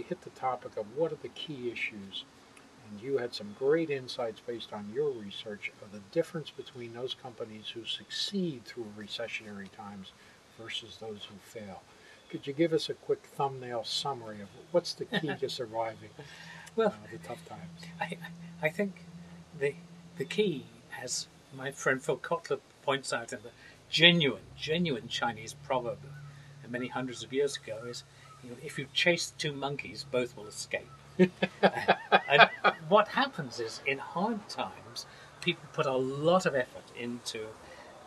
hit the topic of what are the key issues, and you had some great insights based on your research of the difference between those companies who succeed through recessionary times versus those who fail. Could you give us a quick thumbnail summary of what's the key to surviving Well, the tough times? I think the key, as my friend Phil Kotler points out in the genuine Chinese proverb many hundreds of years ago, is, if you chase two monkeys, both will escape. And what happens is, in hard times, people put a lot of effort into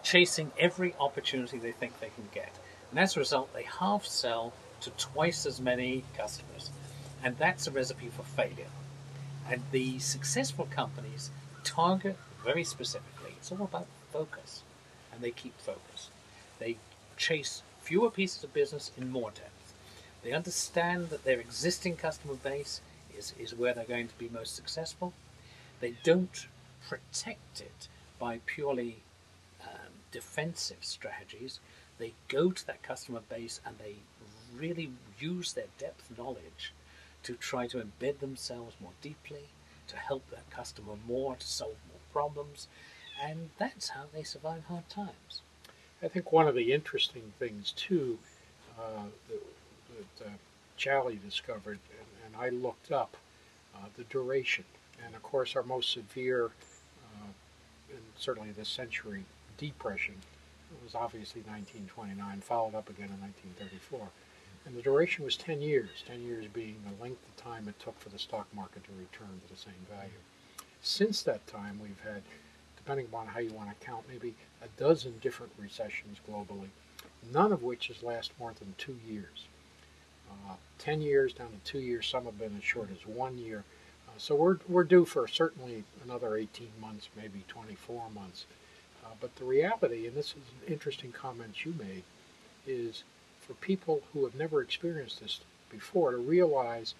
chasing every opportunity they think they can get. And as a result, they half sell to twice as many customers. And that's a recipe for failure. And the successful companies target very specifically. It's all about focus. And they keep focus. They chase fewer pieces of business in more depth. They understand that their existing customer base is where they're going to be most successful. They don't protect it by purely defensive strategies. They go to that customer base and they really use their depth knowledge to try to embed themselves more deeply, to help that customer more, to solve more problems, and that's how they survive hard times. I think one of the interesting things, too, that Charlie discovered, and I looked up, the duration. And, of course, our most severe, and certainly this century, depression was obviously 1929, followed up again in 1934. And the duration was 10 years, 10 years being the length of time it took for the stock market to return to the same value. Since that time, we've had, depending upon how you want to count, maybe a dozen different recessions globally, none of which has lasted more than 2 years. 10 years down to 2 years, some have been as short as 1 year. So we're due for certainly another 18 months, maybe 24 months. But the reality, and this is an interesting comment you made, is for people who have never experienced this before to realize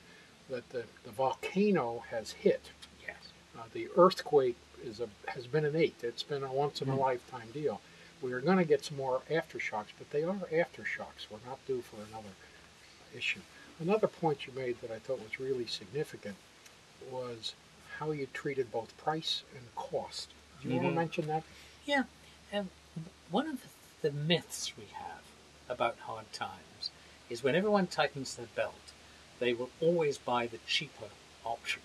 that the volcano has hit. Yes. The earthquake has been innate. It's been a once-in-a-lifetime deal. We are going to get some more aftershocks, but they are aftershocks. We're not due for another issue. Another point you made that I thought was really significant was how you treated both price and cost. Do you want to mention that? Yeah. One of the myths we have about hard times is when everyone tightens their belt, they will always buy the cheaper option.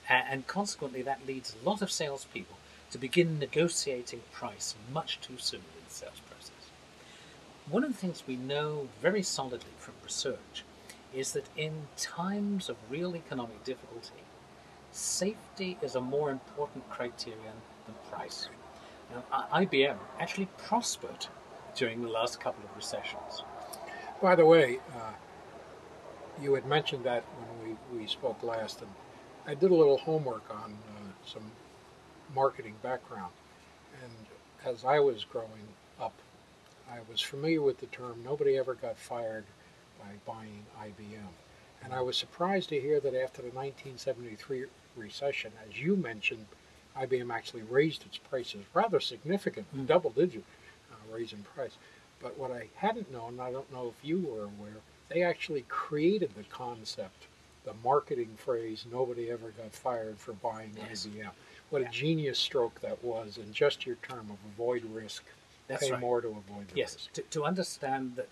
And consequently, that leads a lot of salespeople to begin negotiating price much too soon in the sales process. One of the things we know very solidly from research is that in times of real economic difficulty, safety is a more important criterion than price. Now, IBM actually prospered during the last couple of recessions. By the way, you had mentioned that when we spoke last, and I did a little homework on some marketing background. And as I was growing up, I was familiar with the term, nobody ever got fired by buying IBM. And I was surprised to hear that after the 1973 recession, as you mentioned, IBM actually raised its prices rather significantly, double-digit raise in price. But what I hadn't known, I don't know if you were aware, they actually created the concept, the marketing phrase, nobody ever got fired for buying IBM. What a genius stroke that was, and just your term of avoid risk. That's pay right. more to avoid the risk. To understand that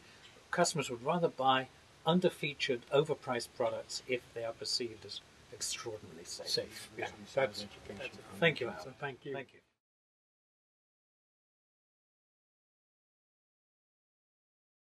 customers would rather buy underfeatured, overpriced products if they are perceived as extraordinarily safe. Yeah, that's education. Thank you, Al. Thank you. Thank you.